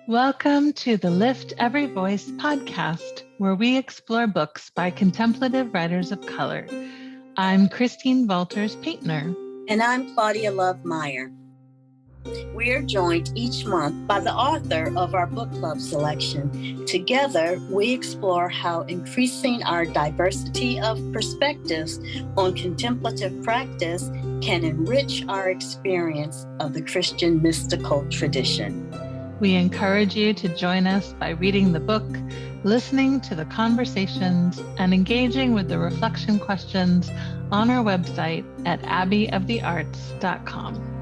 Welcome to the Lift Every Voice podcast, where we explore books by contemplative writers of color. I'm Christine Valters Paintner. And I'm Claudia Love Mair. We are joined each month by the author of our book club selection. Together, we explore how increasing our diversity of perspectives on contemplative practice can enrich our experience of the Christian mystical tradition. We encourage you to join us by reading the book, listening to the conversations, and engaging with the reflection questions on our website at abbeyofthearts.com.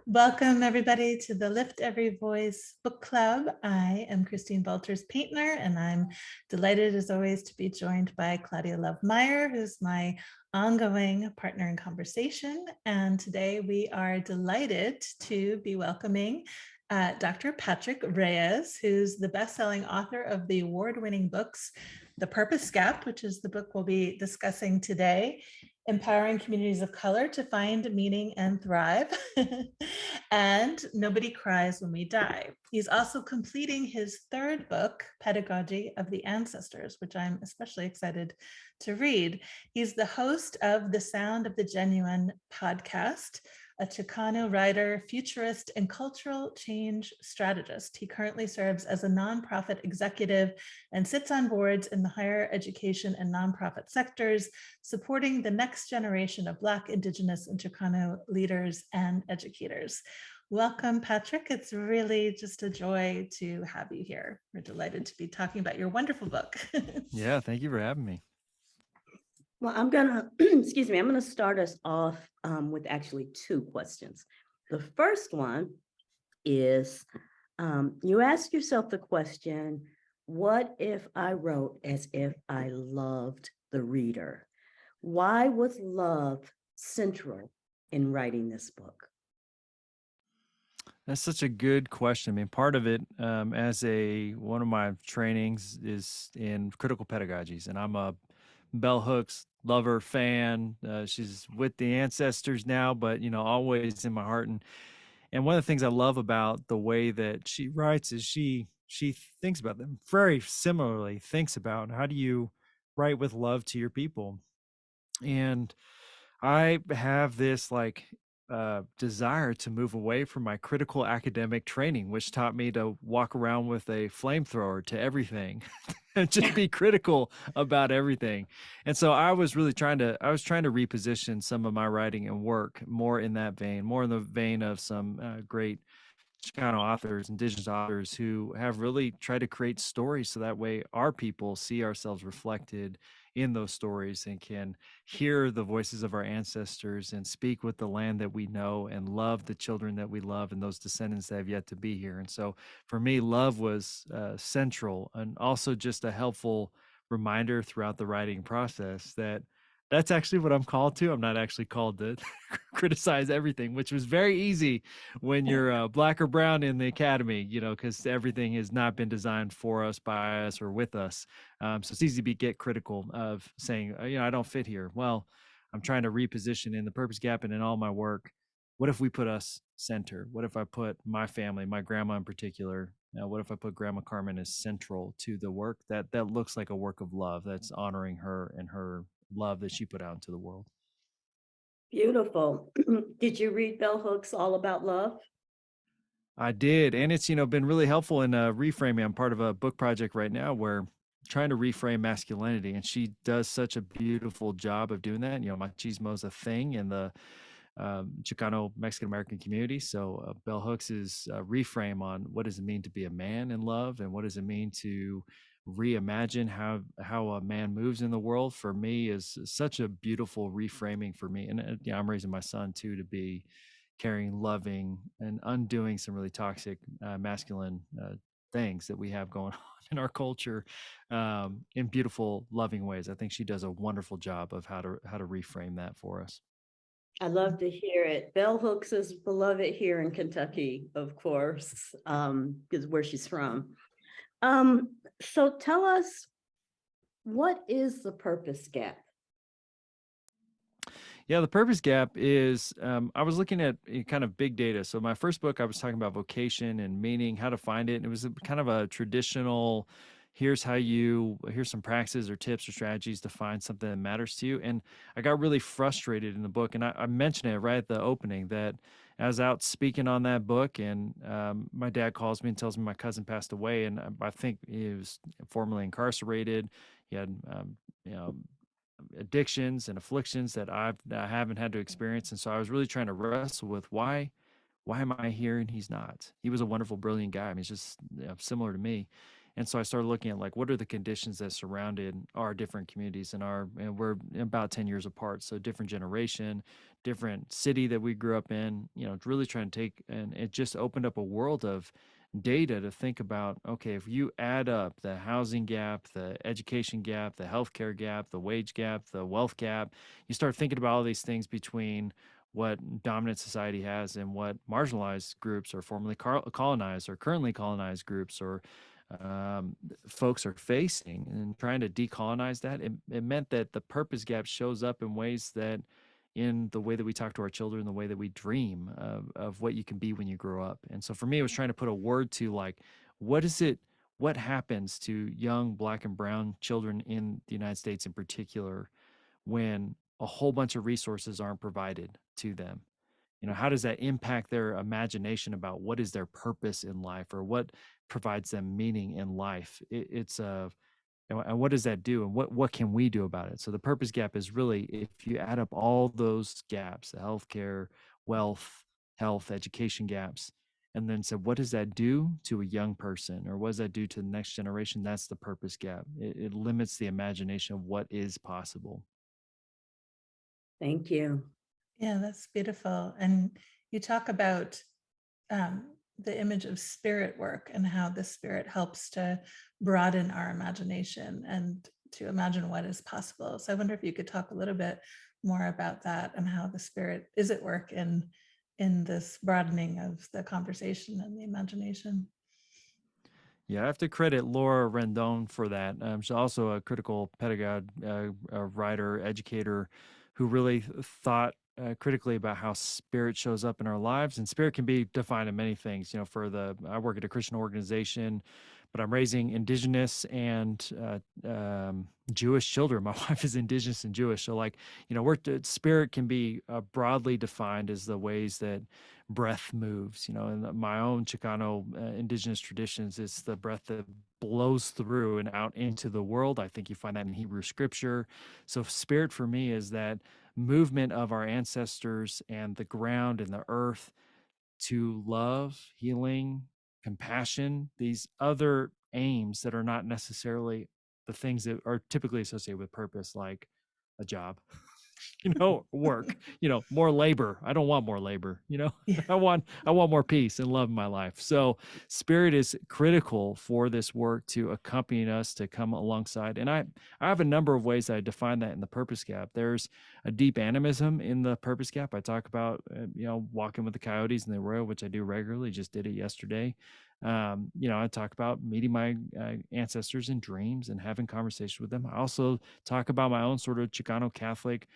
Welcome, everybody, to the Lift Every Voice book club. I am Christine Valters Paintner, and I'm delighted, as always, to be joined by Claudia Love Mair, who's my ongoing partner in conversation. And today we are delighted to be welcoming Dr. Patrick Reyes, who's the best-selling author of the award-winning books, The Purpose Gap, which is the book we'll be discussing today, Empowering Communities of Color to Find Meaning and Thrive, and Nobody Cries When We Die. He's also completing his third book, Pedagogy of the Ancestors, which I'm especially excited to read. He's the host of The Sound of the Genuine podcast, a Chicano writer, futurist, and cultural change strategist. He currently serves as a nonprofit executive and sits on boards in the higher education and nonprofit sectors, supporting the next generation of Black, Indigenous, and Chicano leaders and educators. Welcome, Patrick. It's really just a joy to have you here. We're delighted to be talking about your wonderful book. Yeah, thank you for having me. Well, I'm gonna, I'm gonna start us off with actually two questions. The first one is, you ask yourself the question, what if I wrote as if I loved the reader? Why was love central in writing this book? That's such a good question. I mean, part of it, one of my trainings is in critical pedagogies, and I'm a Bell Hooks lover, fan. She's with the ancestors now, but always in my heart. And one of the things I love about the way that she writes is she thinks about them very similarly. Thinks about how do you write with love to your people, and I have this desire to move away from my critical academic training, which taught me to walk around with a flamethrower to everything and just be critical about everything. And so I was trying to reposition some of my writing and work more in that vein, more in the vein of some great Chicano authors, indigenous authors who have really tried to create stories so that way our people see ourselves reflected in those stories and can hear the voices of our ancestors and speak with the land that we know and love the children that we love and those descendants that have yet to be here. And so for me, love was central, and also just a helpful reminder throughout the writing process that that's actually what I'm called to. I'm not actually called to criticize everything, which was very easy when you're Black or brown in the academy, because everything has not been designed for us, by us, or with us. So it's easy to get critical of saying, I don't fit here. Well, I'm trying to reposition in the purpose gap and in all my work. What if we put us center? What if I put my family, my grandma in particular, what if I put Grandma Carmen as central to the work that looks like a work of love that's honoring her and her love that she put out into the world. Beautiful. Did you read Bell Hooks' All About Love? I did, and it's been really helpful in reframing. I'm part of a book project right now where I'm trying to reframe masculinity, and she does such a beautiful job of doing that. Machismo is a thing in the Chicano Mexican American community. So Bell Hooks is a reframe on what does it mean to be a man in love, and what does it mean to reimagine how a man moves in the world. For me, is such a beautiful reframing for me. And I'm raising my son too to be caring, loving, and undoing some really toxic masculine things that we have going on in our culture in beautiful, loving ways. I think she does a wonderful job of how to reframe that for us. I love to hear it. Bell Hooks is beloved here in Kentucky, of course, because where she's from. So tell us, what is the purpose gap? Yeah, the purpose gap is, I was looking at kind of big data. So my first book, I was talking about vocation and meaning, how to find it. And it was kind of a traditional, here's some practices or tips or strategies to find something that matters to you. And I got really frustrated in the book. And I mentioned it right at the opening that I was out speaking on that book, and my dad calls me and tells me my cousin passed away. And I think he was formerly incarcerated. He had, you know, addictions and afflictions that I haven't had to experience. And so I was really trying to wrestle with why am I here and he's not? He was a wonderful, brilliant guy. I mean, he's just, similar to me. And so I started looking at, like, what are the conditions that surrounded our different communities, and we're about 10 years apart. So different generation, different city that we grew up in, really trying to take, and it just opened up a world of data to think about. Okay, if you add up the housing gap, the education gap, the healthcare gap, the wage gap, the wealth gap, you start thinking about all these things between what dominant society has and what marginalized groups or formerly colonized or currently colonized groups or folks are facing, and trying to decolonize that. It meant that the purpose gap shows up in ways that, in the way that we talk to our children, the way that we dream of what you can be when you grow up. And so for me, it was trying to put a word to, like, what happens to young Black and brown children in the United States in particular when a whole bunch of resources aren't provided to them. How does that impact their imagination about what is their purpose in life, or what provides them meaning in life? And what does that do, and what can we do about it? So the purpose gap is really, if you add up all those gaps, the healthcare, wealth, health, education gaps, and then said, what does that do to a young person, or what does that do to the next generation? That's the purpose gap. It limits the imagination of what is possible. Thank you. Yeah, that's beautiful. And you talk about the image of spirit work and how the spirit helps to broaden our imagination and to imagine what is possible. So I wonder if you could talk a little bit more about that and how the spirit is at work in this broadening of the conversation and the imagination. Yeah, I have to credit Laura Rendon for that. She's also a critical pedagogue, a writer, educator, who really thought critically about how spirit shows up in our lives. And spirit can be defined in many things. I work at a Christian organization, but I'm raising Indigenous and Jewish children. My wife is Indigenous and Jewish. So, spirit can be broadly defined as the ways that breath moves. In my own Chicano Indigenous traditions, it's the breath that blows through and out into the world. I think you find that in Hebrew scripture. So spirit for me is that movement of our ancestors and the ground and the earth to love, healing, compassion, these other aims that are not necessarily the things that are typically associated with purpose, like a job, work, more labor. I don't want more labor, Yeah. I want more peace and love in my life. So spirit is critical for this work to accompany us, to come alongside. And I have a number of ways that I define that in the purpose gap. There's a deep animism in the purpose gap. I talk about, walking with the coyotes in the arroyo, which I do regularly, just did it yesterday. I talk about meeting my ancestors in dreams and having conversations with them. I also talk about my own sort of Chicano Catholic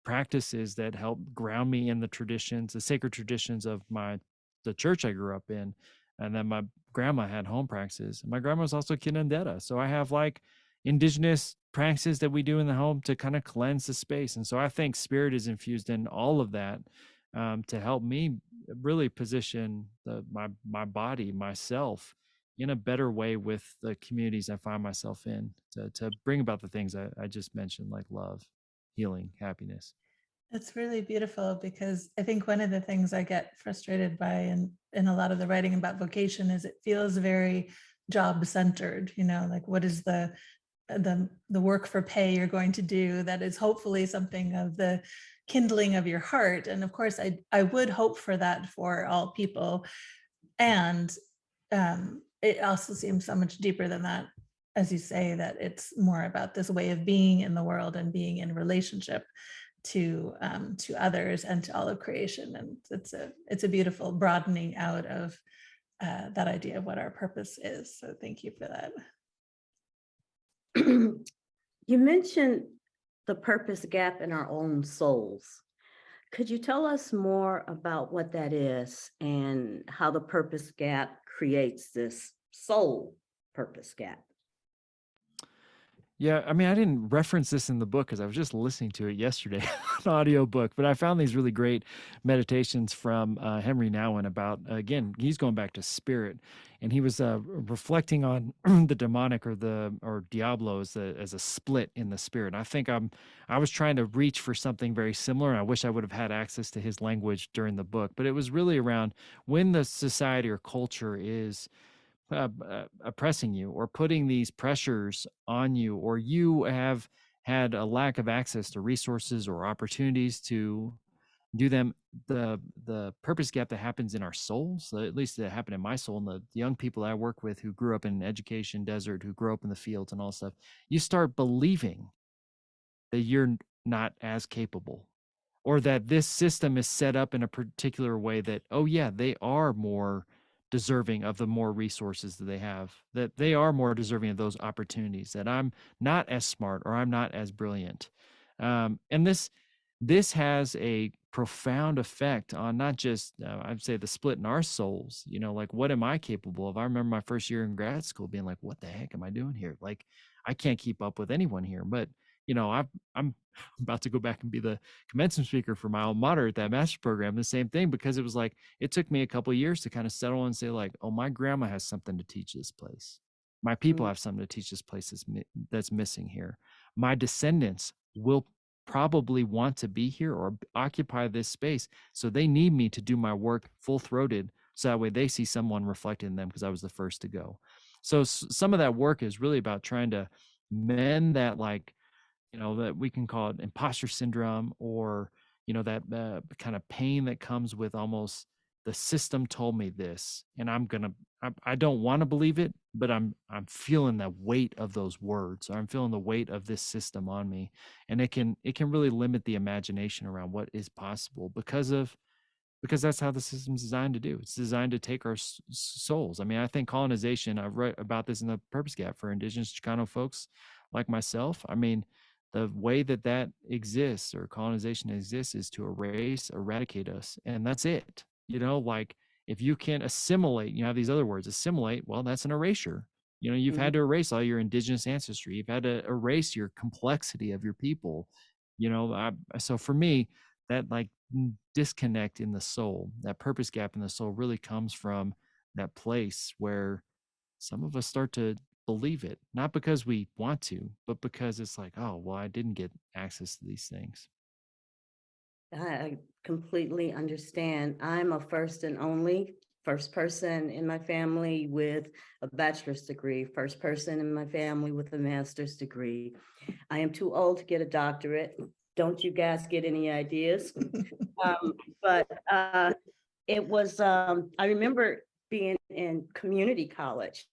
practices that help ground me in the traditions, the sacred traditions of the church I grew up in. And then my grandma had home practices. My grandma was also Kinandera. So I have Indigenous practices that we do in the home to kind of cleanse the space. And so I think spirit is infused in all of that to help me really position my body, myself, in a better way with the communities I find myself in, to bring about the things I just mentioned, like love, healing, happiness. It's really beautiful, because I think one of the things I get frustrated by in a lot of the writing about vocation is it feels very job centered, like what is the work for pay you're going to do that is hopefully something of the kindling of your heart. And of course, I would hope for that for all people. And it also seems so much deeper than that, as you say, that it's more about this way of being in the world and being in relationship to others and to all of creation. And it's a beautiful broadening out of that idea of what our purpose is. So thank you for that. You mentioned the purpose gap in our own souls. Could you tell us more about what that is and how the purpose gap creates this soul purpose gap? Yeah, I mean, I didn't reference this in the book because I was just listening to it yesterday, an audio book, but I found these really great meditations from Henry Nouwen about, again, he's going back to spirit, and he was reflecting on the demonic or Diablo as a split in the spirit. And I was trying to reach for something very similar, and I wish I would have had access to his language during the book, but it was really around when the society or culture is oppressing you or putting these pressures on you, or you have had a lack of access to resources or opportunities to do them, the purpose gap that happens in our souls, at least that happened in my soul, and the young people I work with who grew up in education desert, who grew up in the fields and all stuff, you start believing that you're not as capable, or that this system is set up in a particular way that, oh yeah, they are more deserving of the more resources that they have, that they are more deserving of those opportunities, that I'm not as smart or I'm not as brilliant. And this has a profound effect on not just, I'd say, the split in our souls, like, what am I capable of? I remember my first year in grad school being like, what the heck am I doing here? Like, I can't keep up with anyone here. But, I'm about to go back and be the commencement speaker for my alma mater at that master's program, the same thing, because it was like, it took me a couple of years to kind of settle and say, like, oh, my grandma has something to teach this place. My people have something to teach this place that's missing here. My descendants will probably want to be here or occupy this space. So they need me to do my work full-throated, so that way they see someone reflected in them, because I was the first to go. So some of that work is really about trying to mend that, like, that we can call it imposter syndrome, or, that kind of pain that comes with almost, the system told me this, and I don't want to believe it, but I'm feeling the weight of those words, or I'm feeling the weight of this system on me. And it can really limit the imagination around what is possible, because that's how the system's designed to do. It's designed to take our souls. I mean, I think colonization, I've read about this in the purpose gap for indigenous Chicano folks like myself. I mean, the way that exists, or colonization exists, is to eradicate us. And that's it. Like, if you can assimilate, you have these other words, assimilate, well, that's an erasure. You've had to erase all your indigenous ancestry. You've had to erase your complexity of your people. So for me, that, like, disconnect in the soul, that purpose gap in the soul, really comes from that place where some of us start to believe it, not because we want to, but because it's like, oh, well, I didn't get access to these things. I completely understand. I'm a first and only first person in my family with a bachelor's degree, first person in my family with a master's degree. I am too old to get a doctorate. Don't you guys get any ideas? But it was, I remember being in community college,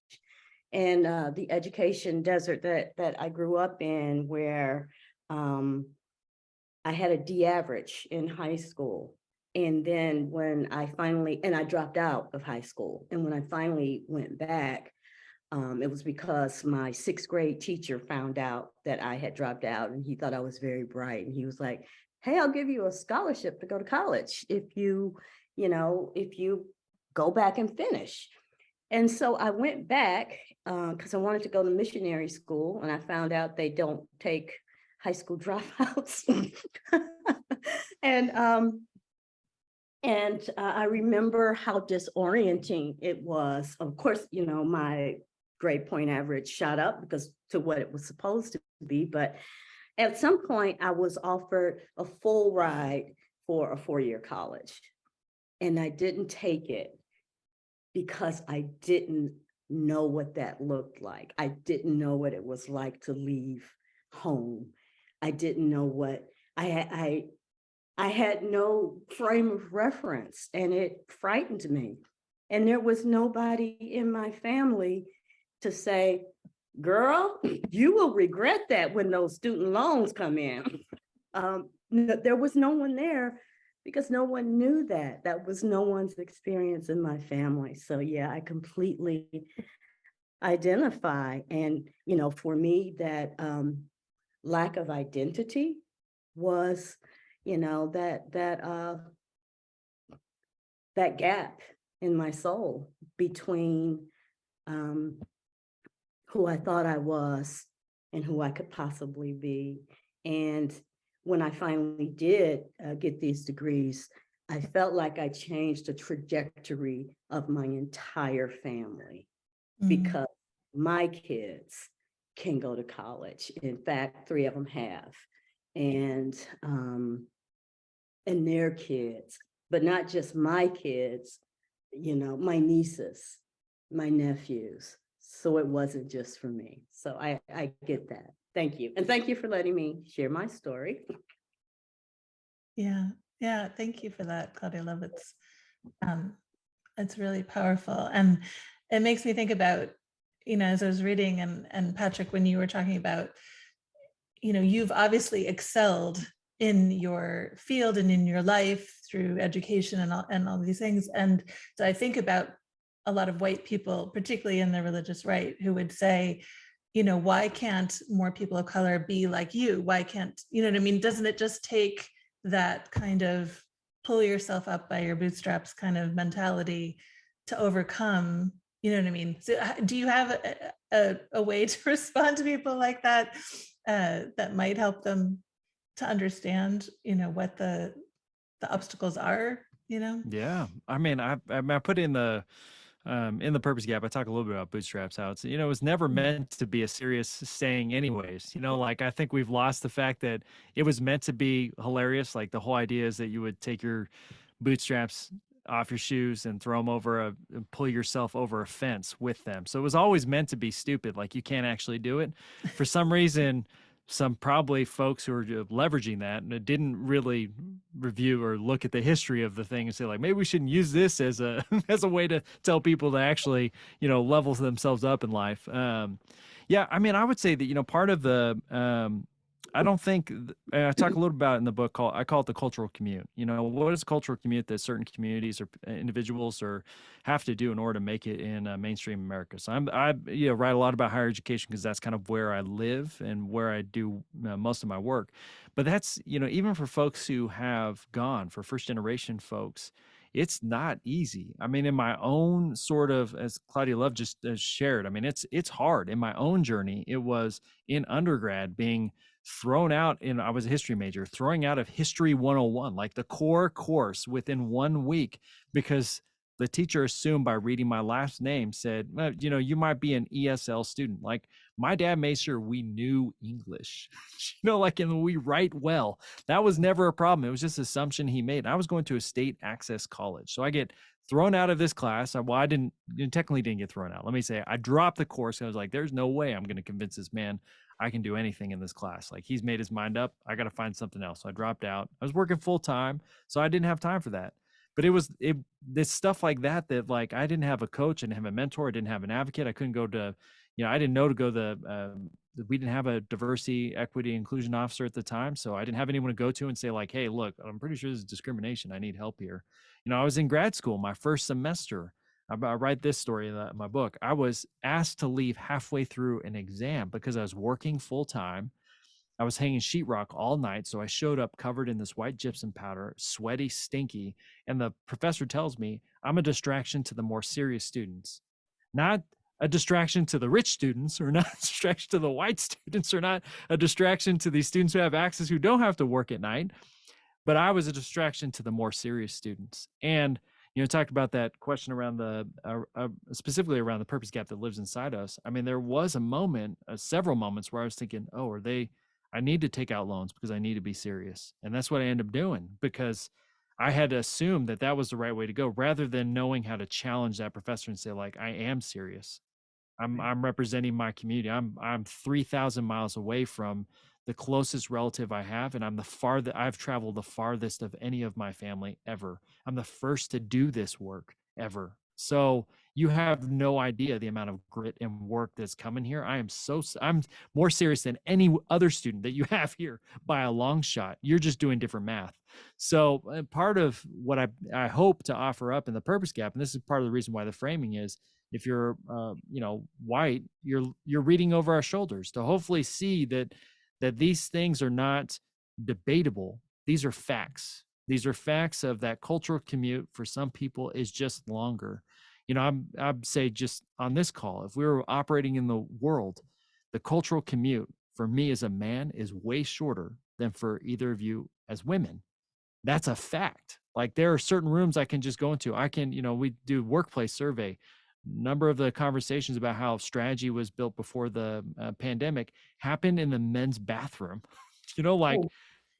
and the education desert that I grew up in, where I had a D average in high school. And then when I dropped out of high school. And when I finally went back, it was because my sixth grade teacher found out that I had dropped out, and he thought I was very bright. And he was like, hey, I'll give you a scholarship to go to college if you go back and finish. And so I went back because I wanted to go to missionary school, and I found out they don't take high school dropouts. And I remember how disorienting it was. Of course, my grade point average shot up because to what it was supposed to be. But at some point, I was offered a full ride for a 4-year college, and I didn't take it because I didn't know what that looked like. I didn't know what it was like to leave home. I didn't know what I had no frame of reference, and it frightened me. And there was nobody in my family to say, girl, you will regret that when those student loans come in. There was no one there because no one knew that. That was no one's experience in my family. So yeah, I completely identify. And, for me, that lack of identity was, you know, that gap in my soul between who I thought I was and who I could possibly be. And when I finally did get these degrees, I felt like I changed the trajectory of my entire family because my kids can go to college. In fact, 3 of them have, and their kids, but not just my kids, you know, my nieces, my nephews. So it wasn't just for me. So I get that. Thank you. And thank you for letting me share my story. Yeah. Yeah. Thank you for that, Claudia Love. It's really powerful. And it makes me think about, you know, as I was reading and Patrick, when you were talking about, you know, you've obviously excelled in your field and in your life through education and all these things. And so I think about a lot of white people, particularly in the religious right, who would say, you know, why can't more people of color be like you? Why can't, you know what I mean? Doesn't it just take that kind of pull yourself up by your bootstraps kind of mentality to overcome, you know what I mean? So do you have a way to respond to people like that that might help them to understand, you know, what the obstacles are, you know? Yeah. I mean, I put in the purpose gap, I talk a little bit about bootstraps, how it's, you know, it was never meant to be a serious saying anyways. You know, like I think we've lost the fact that it was meant to be hilarious. Like the whole idea is that you would take your bootstraps off your shoes and throw them over and pull yourself over a fence with them. So it was always meant to be stupid. Like you can't actually do it. For some reason, some probably folks who are leveraging that and didn't really review or look at the history of the thing and say like, maybe we shouldn't use this as a as a way to tell people to actually, you know, level themselves up in life. Yeah, I mean, I would say that, you know, part of the I don't think I talk a little about it in the book I call it the cultural commute. You know, what is a cultural commute that certain communities or individuals or have to do in order to make it in mainstream America? So I you know, write a lot about higher education because that's kind of where I live and where I do most of my work. But that's, you know, even for folks who have gone, for first generation folks, it's not easy. I mean, in my own sort of, as Claudia Love just shared, I mean, it's hard. In my own journey, it was in undergrad being thrown out I was a history major, throwing out of History 101, like the core course within 1 week, because the teacher assumed by reading my last name said, well, you know, you might be an ESL student. Like my dad made sure we knew English, you know, like, and we write well. That was never a problem. It was just assumption he made. I was going to a state access college. So I get thrown out of this class. Well, I technically didn't get thrown out. Let me say I dropped the course. I was like, there's no way I'm going to convince this man I can do anything in this class. Like he's made his mind up. I got to find something else. So I dropped out. I was working full time, so I didn't have time for that. But this stuff like that like I didn't have a coach, I didn't have a mentor, I didn't have an advocate. I couldn't go to, you know, I didn't know to go we didn't have a diversity, equity, inclusion officer at the time. So I didn't have anyone to go to and say like, hey, look, I'm pretty sure this is discrimination. I need help here. You know, I was in grad school, my first semester. I write this story in my book. I was asked to leave halfway through an exam because I was working full time. I was hanging sheetrock all night. So I showed up covered in this white gypsum powder, sweaty, stinky. And the professor tells me I'm a distraction to the more serious students, not a distraction to the rich students, or not a distraction to the white students, or not a distraction to these students who have access, who don't have to work at night. But I was a distraction to the more serious students. And you know, talked about that question around the specifically around the purpose gap that lives inside us. I mean, there was a moment, several moments where I was thinking, oh, I need to take out loans because I need to be serious. And that's what I ended up doing, because I had to assume that that was the right way to go, rather than knowing how to challenge that professor and say like, I am serious. I'm representing my community. I'm 3,000 miles away from the closest relative I have, and I've traveled the farthest of any of my family ever. I'm the first to do this work ever. So you have no idea the amount of grit and work that's coming here. I'm more serious than any other student that you have here by a long shot. You're just doing different math. So part of what I hope to offer up in the purpose gap, and this is part of the reason why the framing is, if you're you know, white, you're reading over our shoulders to hopefully see that these things are not debatable. These are facts. These are facts of that cultural commute for some people is just longer. You know, I'd say just on this call, if we were operating in the world, the cultural commute for me as a man is way shorter than for either of you as women. That's a fact. Like there are certain rooms I can just go into. I can, we do workplace survey. Number of the conversations about how strategy was built before the pandemic happened in the men's bathroom. Like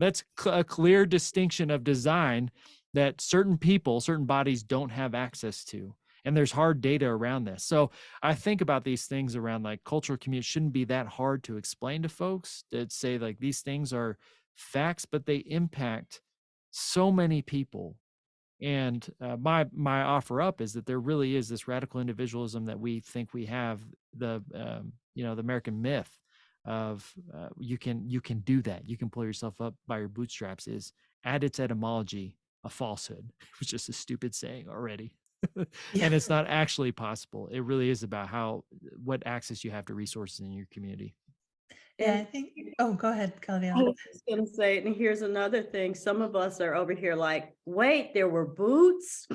that's a clear distinction of design that certain people, certain bodies don't have access to. And there's hard data around this. So I think about these things around like cultural commute shouldn't be that hard to explain to folks that say like these things are facts, but they impact so many people. And my offer up is that there really is this radical individualism that we think we have, the the American myth of you can do that, you can pull yourself up by your bootstraps is at its etymology a falsehood. It was just a stupid saying already. Yeah. And it's not actually possible. It really is about what access you have to resources in your community. Yeah, I think, oh, go ahead, Claudia. I was just gonna say, and here's another thing, some of us are over here like, wait, there were boots?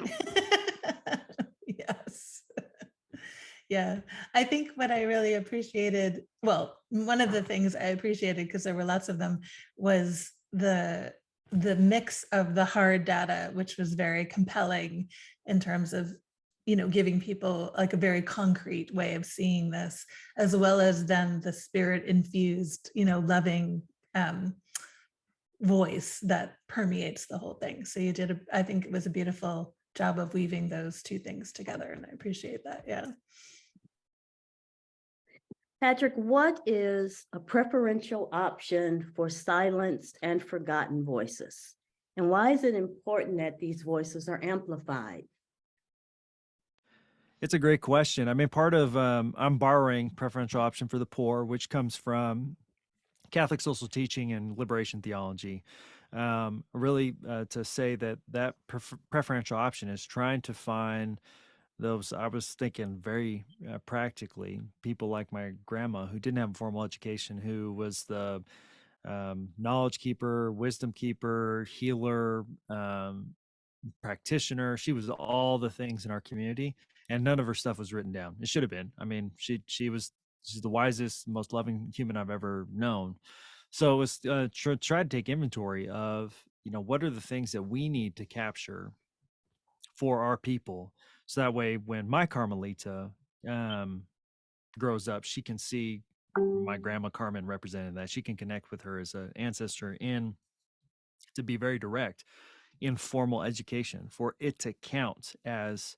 Yes. Yeah, I think what I really appreciated, well, one of the things I appreciated, because there were lots of them, was the mix of the hard data, which was very compelling in terms of, giving people like a very concrete way of seeing this, as well as then the spirit infused, loving voice that permeates the whole thing. So you did, I think it was a beautiful job of weaving those two things together. And I appreciate that. Yeah. Patrick, what is a preferential option for silenced and forgotten voices? And why is it important that these voices are amplified? It's a great question. I mean, part of I'm borrowing preferential option for the poor, which comes from Catholic social teaching and liberation theology. Really, to say that preferential option is trying to find those, I was thinking very practically, people like my grandma who didn't have a formal education, who was the knowledge keeper, wisdom keeper, healer, practitioner. She was all the things in our community, and none of her stuff was written down. It should have been. I mean, she's the wisest, most loving human I've ever known. So it was try to take inventory of, what are the things that we need to capture for our people, so that way when my Carmelita grows up, she can see my grandma Carmen represented that. She can connect with her as an ancestor, in to be very direct in formal education, for it to count as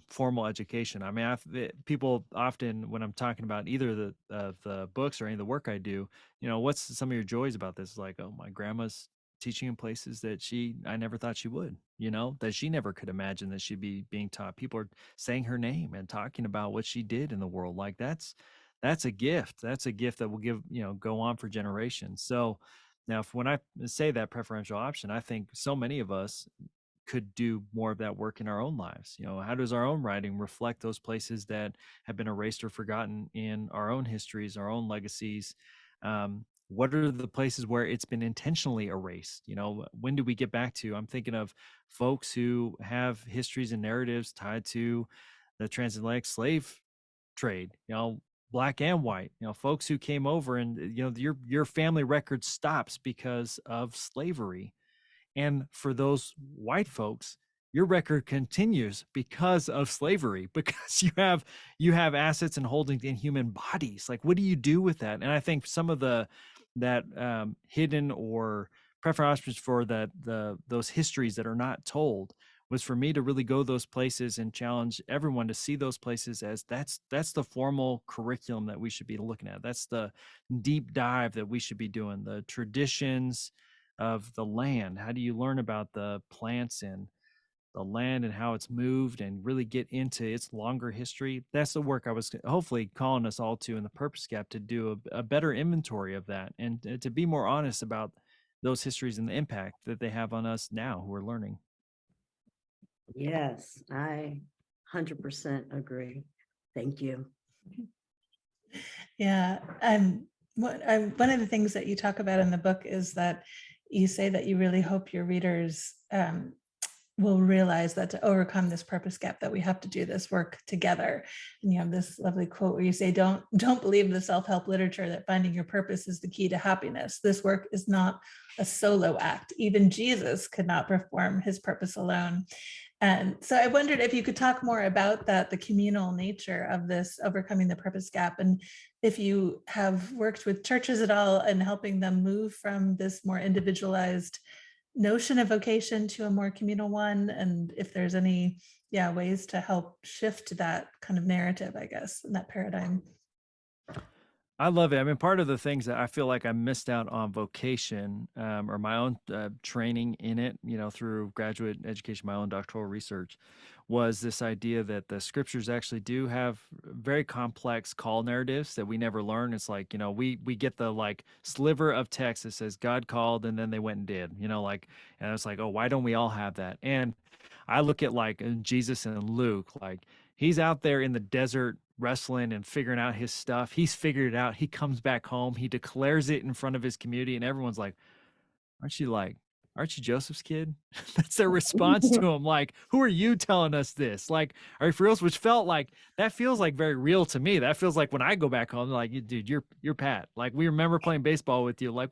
formal education. I mean, people often, when I'm talking about either the books or any of the work I do, what's some of your joys about this? Like, oh, my grandma's teaching in places that I never thought she would, that she never could imagine that she'd be being taught. People are saying her name and talking about what she did in the world. Like that's a gift. That's a gift that will go on for generations. So now, when I say that preferential option, I think so many of us could do more of that work in our own lives. How does our own writing reflect those places that have been erased or forgotten in our own histories, our own legacies? What are the places where it's been intentionally erased? When do we get back to? I'm thinking of folks who have histories and narratives tied to the transatlantic slave trade, Black and white, folks who came over, and your family record stops because of slavery. And for those white folks, your record continues because of slavery, because you have assets and holdings in human bodies. Like, what do you do with that? And I think some of that hidden or preferential options for those histories that are not told was for me to really go those places and challenge everyone to see those places as that's the formal curriculum that we should be looking at. That's the deep dive that we should be doing. The traditions of the land. How do you learn about the plants and the land and how it's moved, and really get into its longer history? That's the work I was hopefully calling us all to in the Purpose Gap, to do a better inventory of that, and to be more honest about those histories and the impact that they have on us now who are learning. Yes, I 100% agree. Thank you. Yeah. One of the things that you talk about in the book is that, you say that you really hope your readers will realize that to overcome this purpose gap, that we have to do this work together. And you have this lovely quote where you say, don't believe the self-help literature that finding your purpose is the key to happiness. This work is not a solo act. Even Jesus could not perform his purpose alone. And so I wondered if you could talk more about that, the communal nature of this overcoming the purpose gap, and if you have worked with churches at all and helping them move from this more individualized notion of vocation to a more communal one, and if there's any ways to help shift that kind of narrative, I guess, in that paradigm. I love it. I mean, part of the things that I feel like I missed out on vocation, or my own training in it, through graduate education, my own doctoral research, was this idea that the scriptures actually do have very complex call narratives that we never learn. It's like, we get the like sliver of text that says God called and then they went and did, and it's like, oh, why don't we all have that? And I look at like Jesus and Luke, like he's out there in the desert wrestling and figuring out his stuff. He's figured it out. He comes back home. He declares it in front of his community, and everyone's like, aren't you Joseph's kid? That's their response to him. Like, who are you telling us this? Like, are you for real? Which felt like, that feels like very real to me. That feels like when I go back home, like, dude, you're Pat. Like, we remember playing baseball with you. Like,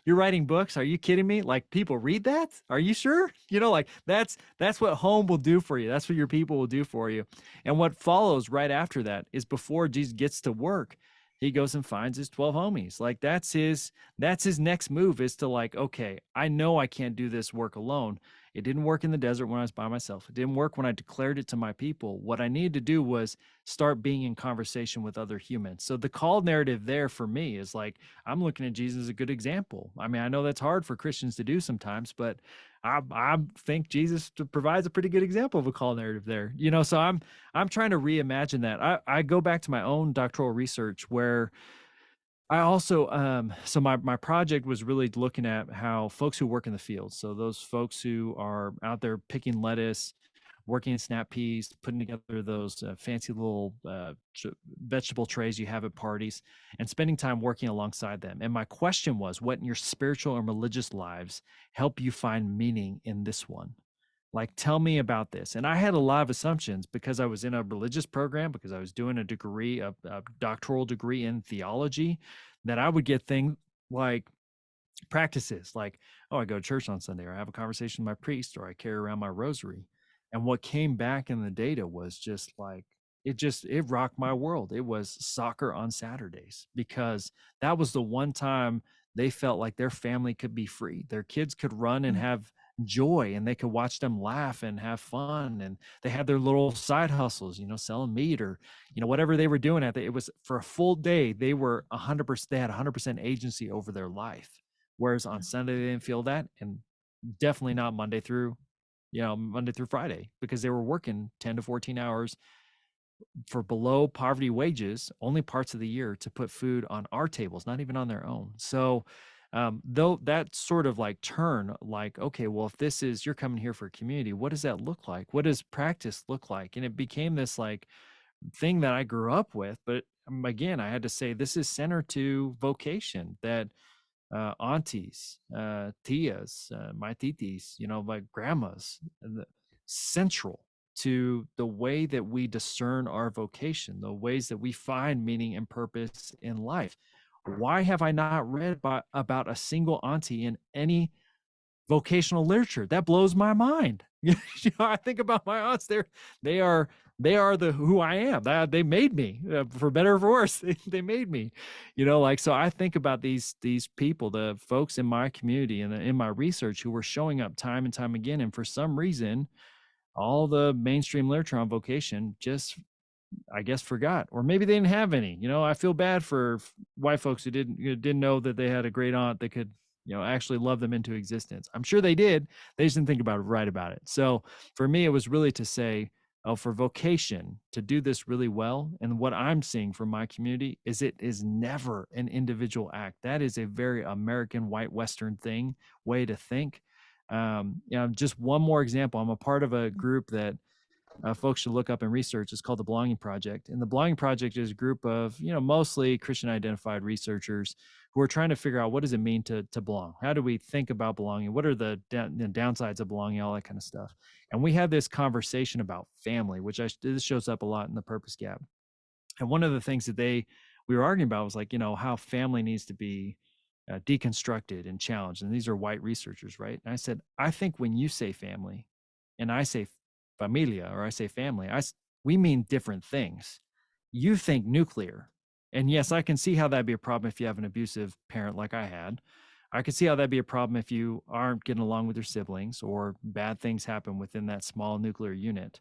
you're writing books? Are you kidding me? Like, people read that? Are you sure? Like that's what home will do for you. That's what your people will do for you. And what follows right after that is, before Jesus gets to work, he goes and finds his 12 homies. Like that's his next move, is to like, okay, I know I can't do this work alone. It didn't work in the desert when I was by myself. It didn't work when I declared it to my people. What I needed to do was start being in conversation with other humans. So the call narrative there for me is like, I'm looking at Jesus as a good example. I mean, I know that's hard for Christians to do sometimes, but I think Jesus provides a pretty good example of a call narrative there. So I'm trying to reimagine that. I go back to my own doctoral research, where I also, so my project was really looking at how folks who work in the fields, so those folks who are out there picking lettuce, working in snap peas, putting together those fancy little vegetable trays you have at parties, and spending time working alongside them. And my question was, what in your spiritual and religious lives help you find meaning in this one? Like, tell me about this. And I had a lot of assumptions, because I was in a religious program, because I was doing a doctoral degree in theology, that I would get things like practices like, oh, I go to church on Sunday, or I have a conversation with my priest, or I carry around my rosary. And what came back in the data was just like, it rocked my world. It was soccer on Saturdays, because that was the one time they felt like their family could be free. Their kids could run and have joy, and they could watch them laugh and have fun. And they had their little side hustles, selling meat, or, whatever they were doing it was for a full day. They were 100%, they had 100% agency over their life. Whereas on Sunday, they didn't feel that, and definitely not Monday through Friday, because they were working 10 to 14 hours for below poverty wages, only parts of the year, to put food on our tables, not even on their own. So though that sort of like turn, like, okay, well, if this is, you're coming here for a community, what does that look like? What does practice look like? And it became this like thing that I grew up with. But again, I had to say, this is centered to vocation, that aunties, tias, my titis, like grandmas, central to the way that we discern our vocation, the ways that we find meaning and purpose in life. Why have I not read about a single auntie in any vocational literature? That blows my mind. I think about my aunts. They are the who I am. They made me, for better or for worse. They made me, so I think about these people, the folks in my community and in my research, who were showing up time and time again. And for some reason, all the mainstream literature on vocation just, I guess, forgot, or maybe they didn't have any. I feel bad for white folks who didn't know that they had a great aunt that could, actually love them into existence. I'm sure they did. They just didn't think about it, write about it. So for me, it was really to say, oh, for vocation to do this really well. And what I'm seeing from my community is, it is never an individual act. That is a very American white Western way to think. Just one more example. I'm a part of a group that folks should look up and research. It's called the Belonging Project. And the Belonging Project is a group of, mostly Christian identified researchers who are trying to figure out what does it mean to belong? How do we think about belonging? What are the downsides of belonging? All that kind of stuff. And we had this conversation about family, which this shows up a lot in the Purpose Gap. And one of the things that we were arguing about was like, how family needs to be deconstructed and challenged. And these are white researchers, right? And I said, I think when you say family and I say familia, or I say family, we mean different things. You think nuclear. And yes, I can see how that'd be a problem if you have an abusive parent like I had. I could see how that'd be a problem if you aren't getting along with your siblings or bad things happen within that small nuclear unit.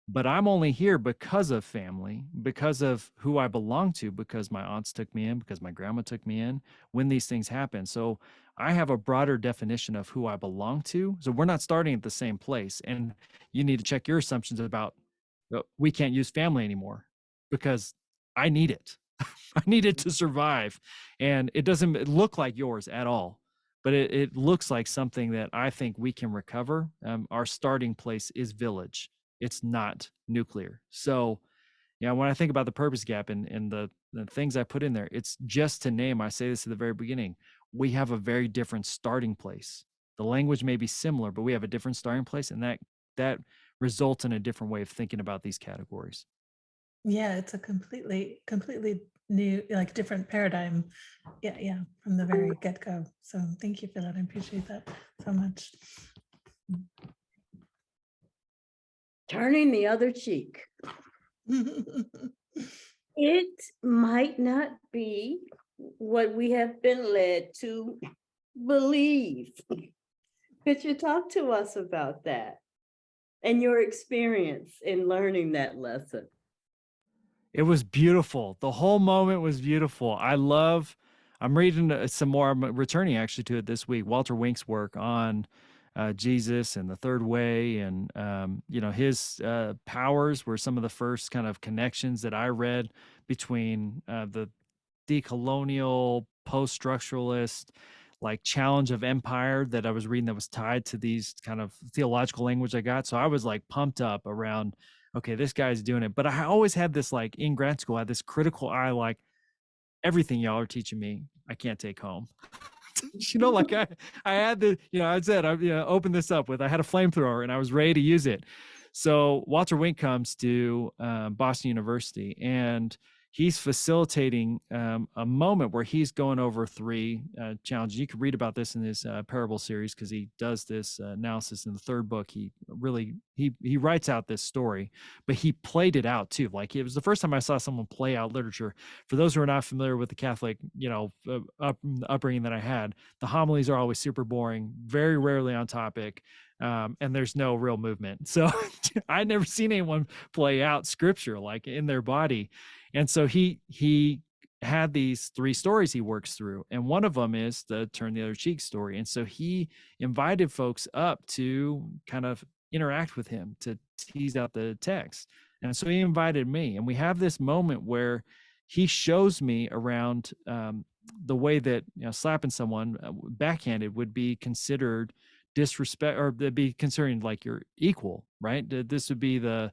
But I'm only here because of family, because of who I belong to, because my aunts took me in, because my grandma took me in when these things happen. So I have a broader definition of who I belong to. So we're not starting at the same place. And you need to check your assumptions about, we can't use family anymore because I need it. I need it to survive. And it doesn't look like yours at all, but it looks like something that I think we can recover. Our starting place is village. It's not nuclear. So, when I think about the Purpose Gap and the things I put in there, it's just to name, I say this at the very beginning, we have a very different starting place. The language may be similar, but we have a different starting place, and that results in a different way of thinking about these categories. Yeah, it's a completely new, like different paradigm. Yeah, from the very get-go. So thank you for that. I appreciate that so much. Turning the other cheek. It might not be what we have been led to believe. Could you talk to us about that and your experience in learning that lesson? It was beautiful. The whole moment was beautiful. I'm reading some more. I'm returning actually to it this week. Walter Wink's work on Jesus and the third way, and his powers were some of the first kind of connections that I read between the decolonial, post-structuralist, like challenge of empire that I was reading that was tied to these kind of theological language I got. So I was like pumped up around, okay, this guy's doing it. But I always had this, like in grad school, I had this critical eye, like everything y'all are teaching me, I can't take home. Like I had the, I said, I opened this up with, I had a flamethrower and I was ready to use it. So Walter Wink comes to Boston University, and he's facilitating a moment where he's going over 3 challenges. You can read about this in his parable series, because he does this analysis in the 3rd book. He really, he writes out this story, but he played it out too. Like, it was the first time I saw someone play out literature. For those who are not familiar with the Catholic, upbringing that I had, the homilies are always super boring, very rarely on topic. And there's no real movement. So I'd never seen anyone play out scripture like in their body. And so he had these 3 stories he works through. And one of them is the turn the other cheek story. And so he invited folks up to kind of interact with him, to tease out the text. And so he invited me, and we have this moment where he shows me around the way that slapping someone backhanded would be considered disrespect, or they'd be considering like you're equal, right? This would be the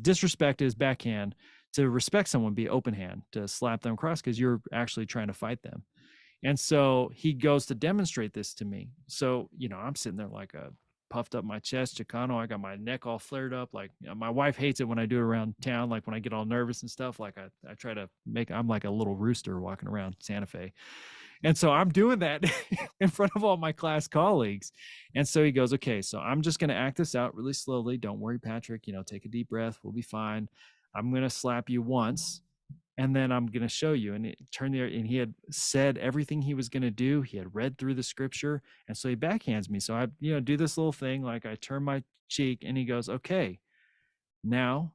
disrespect is backhand. To respect someone, be open hand, to slap them across, because you're actually trying to fight them. And so he goes to demonstrate this to me. So, I'm sitting there like a puffed up my chest, Chicano. I got my neck all flared up. Like, my wife hates it when I do it around town. Like when I get all nervous and stuff, like I try to I'm like a little rooster walking around Santa Fe. And so I'm doing that in front of all my class colleagues. And so he goes, okay, so I'm just going to act this out really slowly. Don't worry, Patrick, take a deep breath. We'll be fine. I'm going to slap you once, and then I'm going to show you. And and he had said everything he was going to do. He had read through the scripture. And so he backhands me. So I, do this little thing, like I turn my cheek, and he goes, okay, now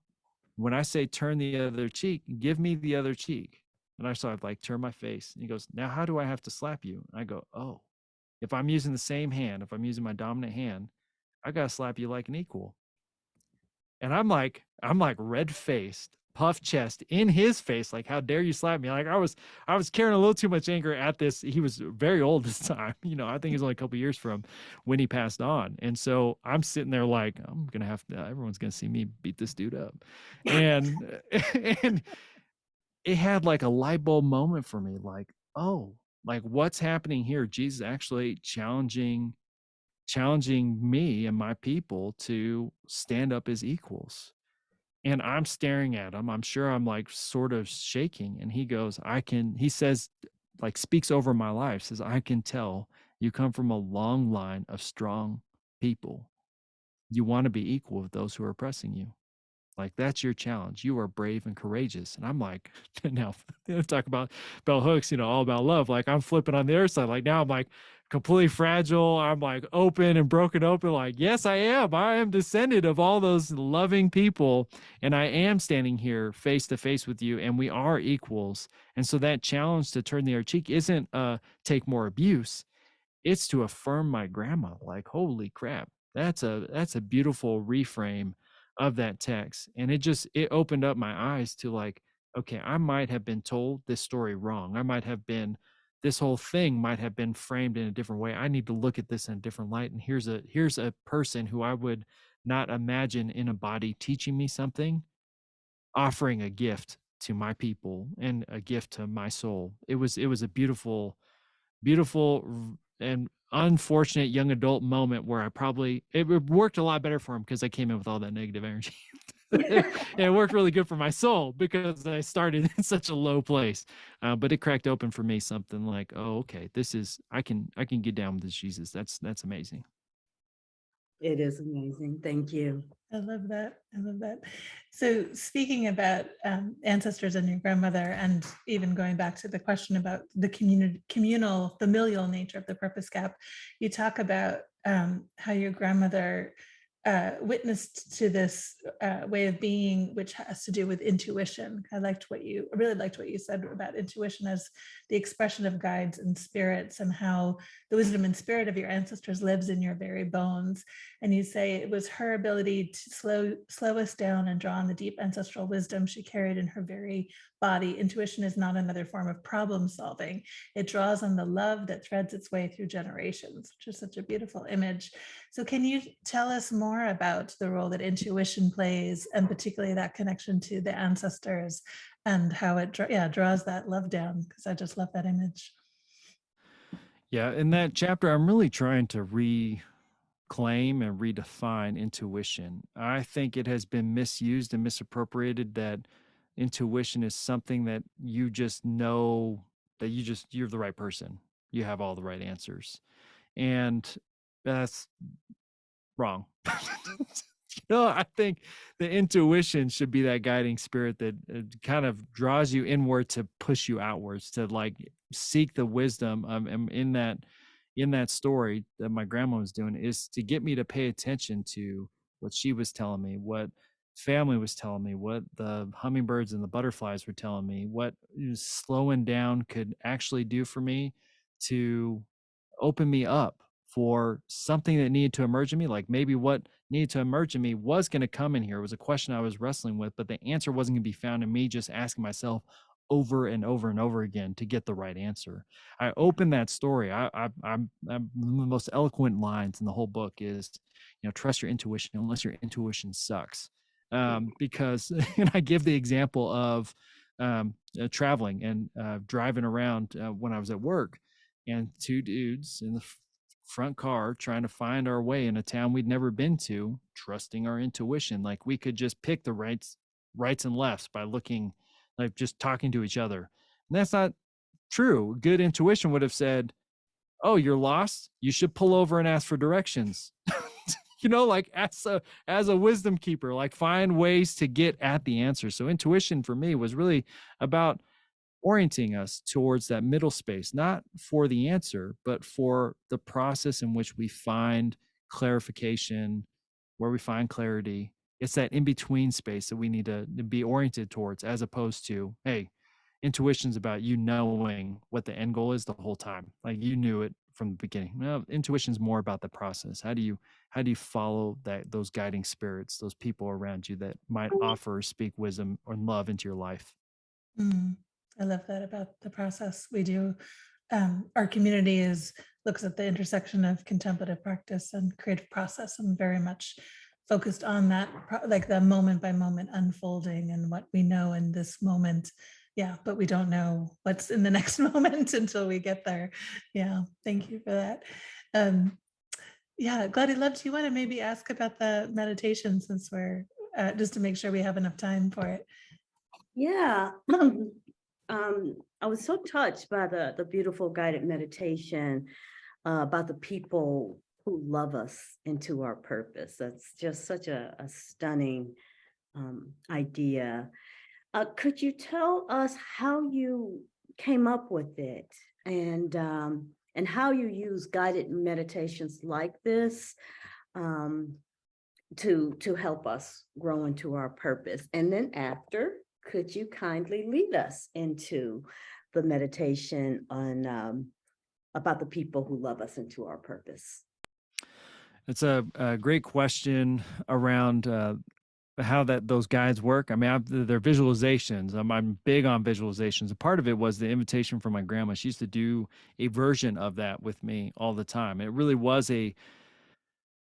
when I say turn the other cheek, give me the other cheek. And I saw I'd like turn my face. And he goes, now how do I have to slap you? And I go, oh, if I'm using the same hand, if I'm using my dominant hand, I got to slap you like an equal. And I'm like red-faced. puff chest in his face, like, how dare you slap me? Like, I was carrying a little too much anger at this. He was very old this time, you know, I think it was only a couple years from when he passed on. And so I'm sitting there like, I'm gonna have to, everyone's gonna see me beat this dude up. And and it had like a light bulb moment for me, like, oh, like, what's happening here? Jesus actually challenging me and my people to stand up as equals. And I'm staring at him. I'm sure I'm like sort of shaking. And he goes, he says, like, speaks over my life, says, I can tell you come from a long line of strong people. You want to be equal with those who are oppressing you. Like, that's your challenge. You are brave and courageous. And I'm like, now talk about bell hooks, you know, all about love. Like, I'm flipping on the other side. Like, now I'm like completely fragile. I'm like open and broken open. Like, yes, I am. I am descended of all those loving people. And I am standing here face to face with you. And we are equals. And so that challenge to turn the other cheek isn't take more abuse. It's to affirm my grandma. Like, holy crap. That's a beautiful reframe of that text. And it opened up my eyes to like, okay, I might have been told this story wrong. This whole thing might have been framed in a different way. I need to look at this in a different light. And here's a person who I would not imagine in a body teaching me something, offering a gift to my people and a gift to my soul. It was a beautiful and unfortunate young adult moment where it worked a lot better for him because I came in with all that negative energy. And it worked really good for my soul because I started in such a low place. But it cracked open for me something like, oh, okay, I can get down with this Jesus. That's amazing. It is amazing. Thank you. I love that. I love that. So speaking about ancestors and your grandmother, and even going back to the question about the communal, familial nature of the purpose gap, you talk about how your grandmother witnessed to this way of being, which has to do with intuition. I really liked what you said about intuition as the expression of guides and spirits, and how the wisdom and spirit of your ancestors lives in your very bones. And you say it was her ability to slow us down and draw on the deep ancestral wisdom she carried in her very body. Intuition is not another form of problem solving. It draws on the love that threads its way through generations, which is such a beautiful image. So can you tell us more about the role that intuition plays, and particularly that connection to the ancestors and how it draws that love down? Because I just love that image. Yeah, in that chapter, I'm really trying to reclaim and redefine intuition. I think it has been misused and misappropriated, that intuition is something that you just know that you're the right person. You have all the right answers. And that's wrong. I think the intuition should be that guiding spirit that kind of draws you inward to push you outwards, to like seek the wisdom. In that story that my grandma was doing, is to get me to pay attention to what she was telling me, what family was telling me, what the hummingbirds and the butterflies were telling me, what slowing down could actually do for me to open me up for something that needed to emerge in me. Like, maybe what needed to emerge in me was going to come in here. It was a question I was wrestling with, but the answer wasn't going to be found in me just asking myself over and over and over again to get the right answer. I opened that story. I'm the most eloquent lines in the whole book is, trust your intuition unless your intuition sucks. Because, and I give the example of traveling and driving around when I was at work, and two dudes in the front car trying to find our way in a town we'd never been to, trusting our intuition. Like, we could just pick the rights and lefts by looking, like, just talking to each other. And that's not true. Good intuition would have said, oh, you're lost, you should pull over and ask for directions. Like, as a wisdom keeper, like, find ways to get at the answer. So intuition for me was really about orienting us towards that middle space, not for the answer, but for the process in which we find clarification, where we find clarity. It's that in-between space that we need to be oriented towards, as opposed to, hey, intuition's about you knowing what the end goal is the whole time. Like, you knew it from the beginning. No, intuition is more about the process. How do you follow those guiding spirits, those people around you that might offer or speak wisdom or love into your life? I love that about the process. We do. Our community looks at the intersection of contemplative practice and creative process, and very much focused on that, like the moment by moment unfolding and what we know in this moment. Yeah, but we don't know what's in the next moment until we get there. Yeah, thank you for that. Um, yeah, Claudia Love, do you want to maybe ask about the meditation, since we're just to make sure we have enough time for it? Yeah. I was so touched by the beautiful guided meditation about the people who love us into our purpose. That's just such a stunning idea. Could you tell us how you came up with it, and how you use guided meditations like this to help us grow into our purpose? And then after, could you kindly lead us into the meditation on about the people who love us into our purpose? It's a great question around how those guides work. I mean, they're visualizations. I'm big on visualizations. A part of it was the invitation from my grandma. She used to do a version of that with me all the time. It really was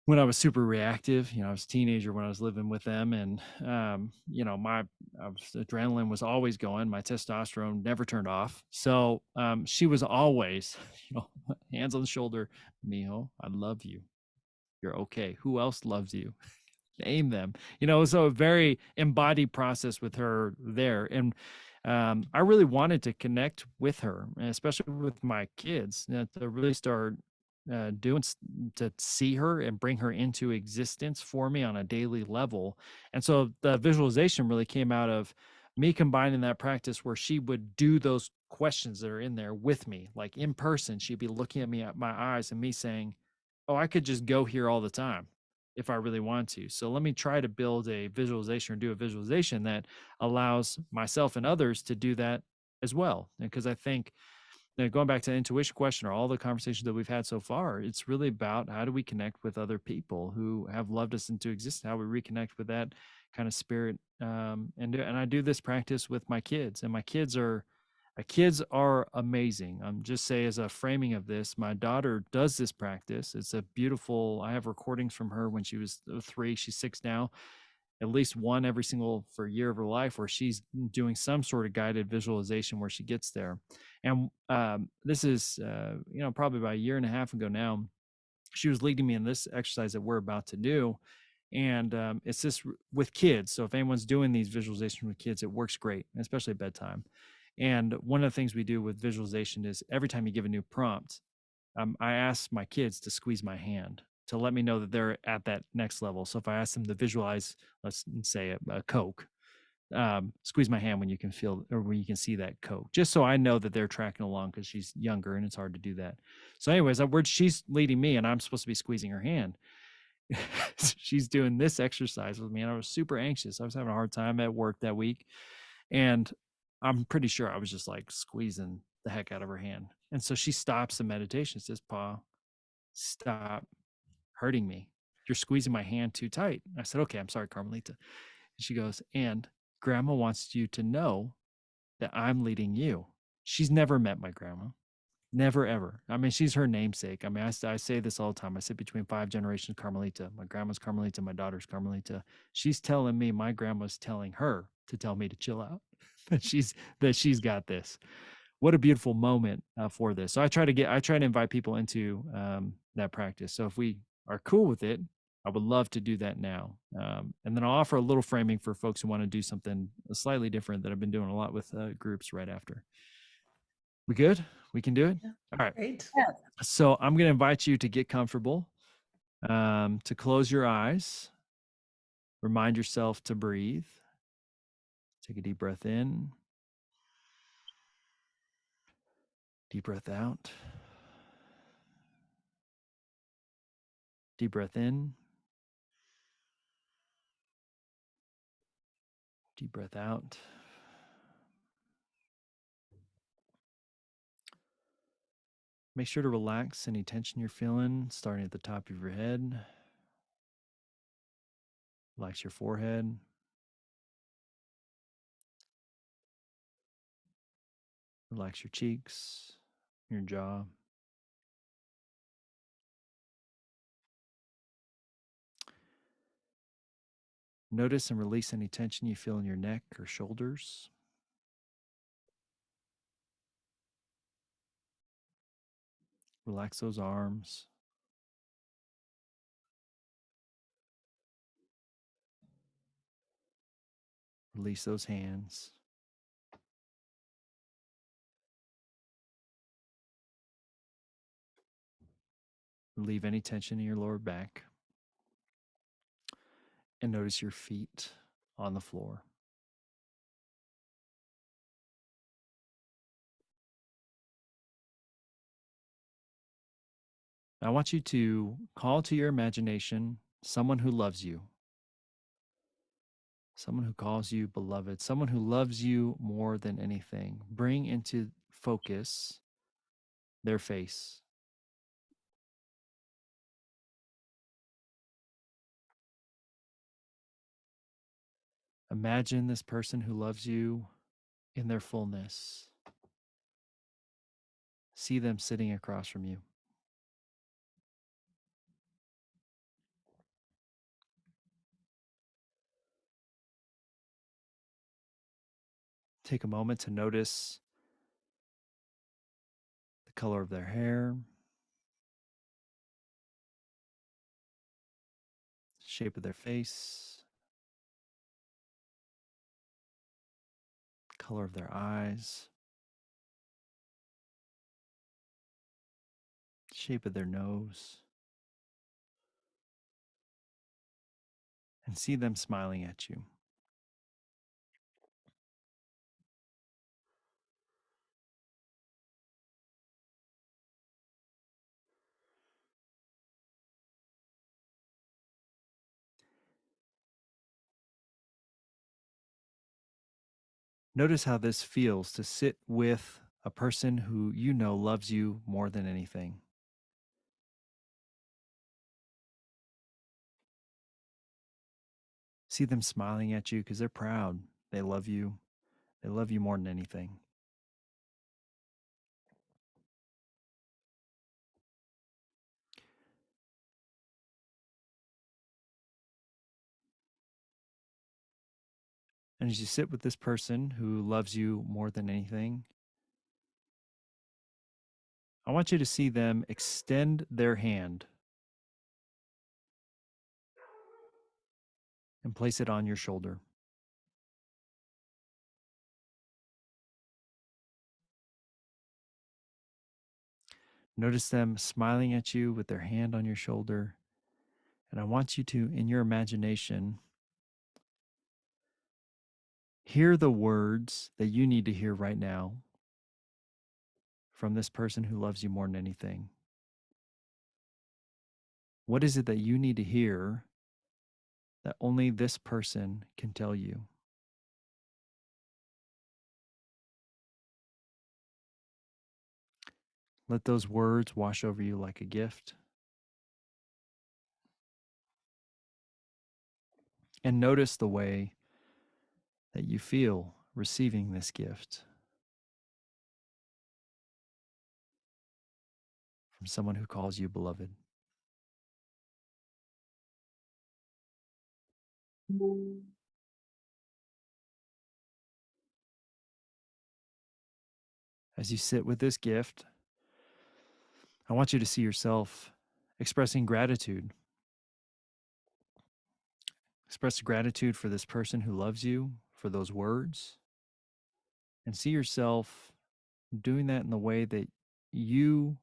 when I was super reactive. I was a teenager when I was living with them, and my adrenaline was always going. My testosterone never turned off. So she was always, hands on the shoulder, "Mijo, I love you. You're okay. Who else loves you? Name them." So a very embodied process with her there. And I really wanted to connect with her, and especially with my kids, to really start to see her and bring her into existence for me on a daily level. And so the visualization really came out of me combining that practice where she would do those questions that are in there with me, like in person. She'd be looking at me at my eyes and me saying, "Oh, I could just go here all the time if I really want to. So let me try to build a visualization or do a visualization that allows myself and others to do that as well." Because I think, going back to the intuition question or all the conversations that we've had so far, it's really about how do we connect with other people who have loved us into existence, how we reconnect with that kind of spirit. And I do this practice with my kids, and my kids are amazing. Just say, as a framing of this, my daughter does this practice. It's a beautiful, I have recordings from her when she was 3, she's 6 now, at least one every single for a year of her life, where she's doing some sort of guided visualization where she gets there. And this is, probably about a year and a half ago now, she was leading me in this exercise that we're about to do. And it's this with kids. So if anyone's doing these visualizations with kids, it works great, especially at bedtime. And one of the things we do with visualization is every time you give a new prompt, I ask my kids to squeeze my hand to let me know that they're at that next level. So if I ask them to visualize, let's say a Coke, squeeze my hand when you can feel, or when you can see that Coke, just so I know that they're tracking along, because she's younger and it's hard to do that. So anyways, she's leading me and I'm supposed to be squeezing her hand. She's doing this exercise with me, and I was super anxious. I was having a hard time at work that week, and I'm pretty sure I was just like squeezing the heck out of her hand. And so she stops the meditation, says, "Pa, stop hurting me. You're squeezing my hand too tight." I said, "Okay, I'm sorry, Carmelita." And she goes, "And Grandma wants you to know that I'm leading you." She's never met my grandma. Never, ever. I mean, she's her namesake. I mean, I say this all the time. I sit between 5 generations Carmelita. My grandma's Carmelita. My daughter's Carmelita. She's telling me my grandma's telling her to tell me to chill out, that she's got this. What a beautiful moment for this. So I try to invite people into that practice. So if we are cool with it, I would love to do that now. And then I'll offer a little framing for folks who want to do something slightly different that I've been doing a lot with groups right after. We good? We can do it? Yeah. All right. Great. So I'm going to invite you to get comfortable, to close your eyes, remind yourself to breathe. Take a deep breath in, deep breath out, deep breath in, deep breath out. Make sure to relax any tension you're feeling, starting at the top of your head. Relax your forehead. Relax your cheeks, your jaw. Notice and release any tension you feel in your neck or shoulders. Relax those arms. Release those hands. Relieve any tension in your lower back. And notice your feet on the floor. I want you to call to your imagination someone who loves you, someone who calls you beloved, someone who loves you more than anything. Bring into focus their face. Imagine this person who loves you in their fullness. See them sitting across from you. Take a moment to notice the color of their hair, shape of their face, color of their eyes, shape of their nose, and see them smiling at you. Notice how this feels to sit with a person who you know loves you more than anything. See them smiling at you because they're proud. They love you. They love you more than anything. And as you sit with this person who loves you more than anything, I want you to see them extend their hand and place it on your shoulder. Notice them smiling at you with their hand on your shoulder. And I want you to, in your imagination, hear the words that you need to hear right now from this person who loves you more than anything. What is it that you need to hear that only this person can tell you? Let those words wash over you like a gift. And notice the way that you feel receiving this gift from someone who calls you beloved. As you sit with this gift, I want you to see yourself expressing gratitude. Express gratitude for this person who loves you, for those words, and see yourself doing that in the way that you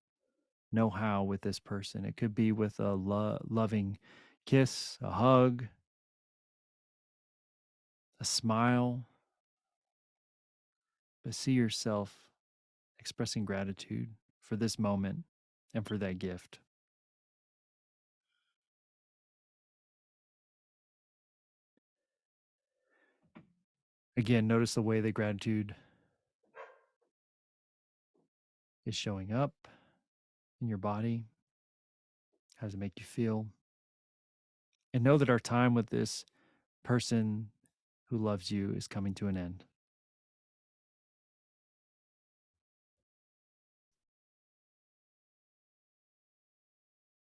know how with this person. It could be with a loving kiss, a hug, a smile, but see yourself expressing gratitude for this moment and for that gift. Again, notice the way that gratitude is showing up. in your body? How does it make you feel? And know that our time with this person who loves you is coming to an end.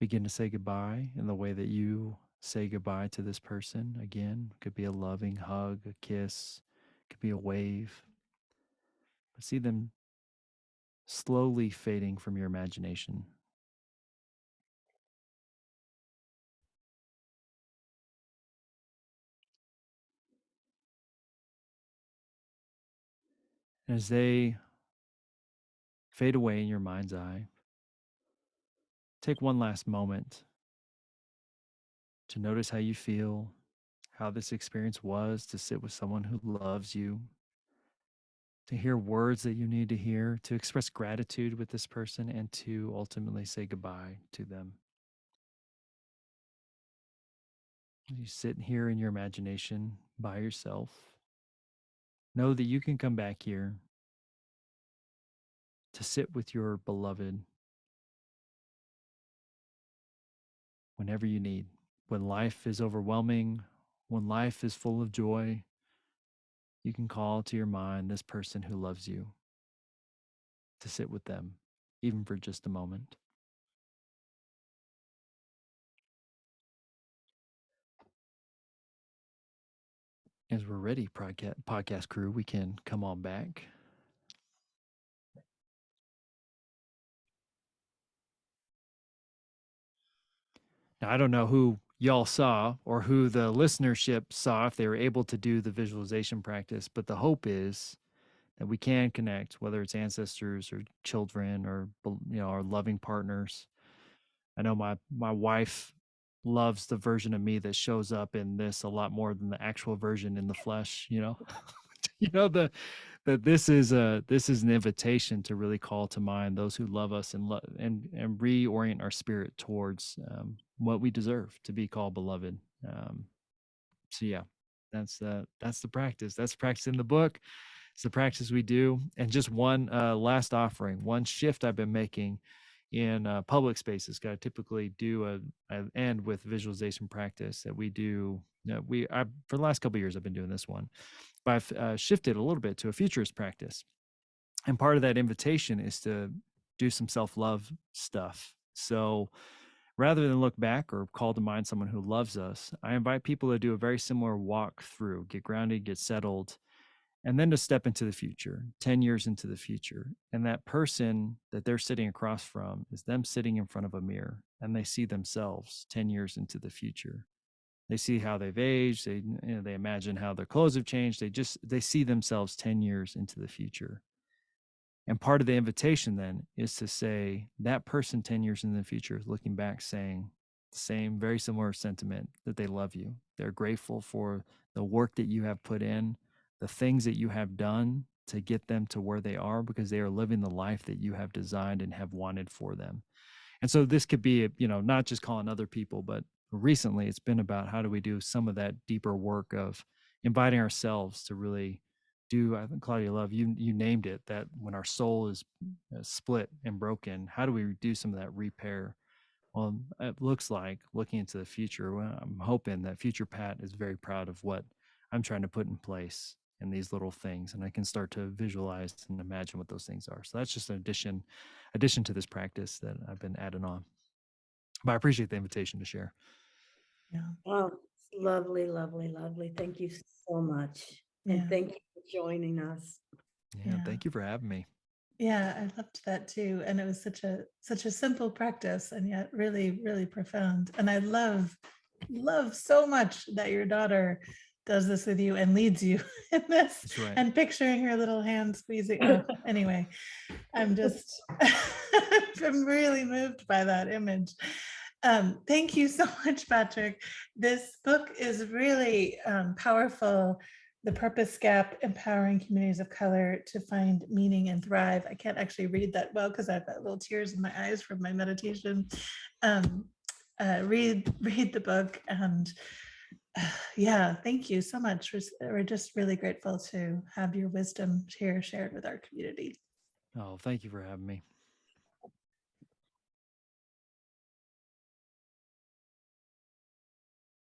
Begin to say goodbye in the way that you say goodbye to this person. Again, it could be a loving hug, a kiss, it could be a wave. But see them slowly fading from your imagination. And as they fade away in your mind's eye, take one last moment to notice how you feel, how this experience was to sit with someone who loves you, to hear words that you need to hear, to express gratitude with this person, and to ultimately say goodbye to them. You sit here in your imagination by yourself. Know that you can come back here to sit with your beloved whenever you need. When life is overwhelming, when life is full of joy, you can call to your mind this person who loves you, to sit with them, even for just a moment. As we're ready, podcast crew, we can come on back. Now, I don't know who y'all saw or who the listenership saw if they were able to do the visualization practice, but the hope is that we can connect, whether it's ancestors or children or our loving partners. I know my wife loves the version of me that shows up in this a lot more than the actual version in the flesh. That this is an invitation to really call to mind those who love us and reorient our spirit towards what we deserve, to be called beloved. So yeah, that's the practice. That's practice in the book. It's the practice we do. And just one last offering, one shift I've been making in public spaces. I typically do an end with visualization practice that we do. For the last couple of years, I've been doing this one, but I've shifted a little bit to a futurist practice. And part of that invitation is to do some self-love stuff. So rather than look back or call to mind someone who loves us, I invite people to do a very similar walk through, get grounded, get settled, and then to step into the future, 10 years into the future. And that person that they're sitting across from is them sitting in front of a mirror, and they see themselves 10 years into the future. They see how they've aged. They imagine how their clothes have changed. They see themselves 10 years into the future. And part of the invitation then is to say that person 10 years in the future is looking back saying the same, very similar sentiment, that they love you. They're grateful for the work that you have put in, the things that you have done to get them to where they are, because they are living the life that you have designed and have wanted for them. And so this could be, not just calling other people, but recently it's been about how do we do some of that deeper work of inviting ourselves to really do. I think, Claudia Love, you named it, that when our soul is split and broken, how do we do some of that repair? Well, it looks like, looking into the future, well, I'm hoping that future Pat is very proud of what I'm trying to put in place in these little things, and I can start to visualize and imagine what those things are. So that's just an addition to this practice that I've been adding on. But I appreciate the invitation to share. Yeah. Oh, lovely, lovely, lovely. Thank you so much. And Yeah. thank you for joining us. Yeah, thank you for having me. Yeah, I loved that too. And it was such a simple practice, and yet really, really profound. And I love so much that your daughter does this with you and leads you in this. That's right. And picturing her little hand squeezing. Anyway, I'm really moved by that image. Thank you so much, Patrick. This book is really powerful. The Purpose Gap, Empowering Communities of Color to Find Meaning and Thrive. I can't actually read that well because I've got little tears in my eyes from my meditation. Read the book, and yeah, thank you so much. We're just really grateful to have your wisdom here shared with our community. Oh, thank you for having me.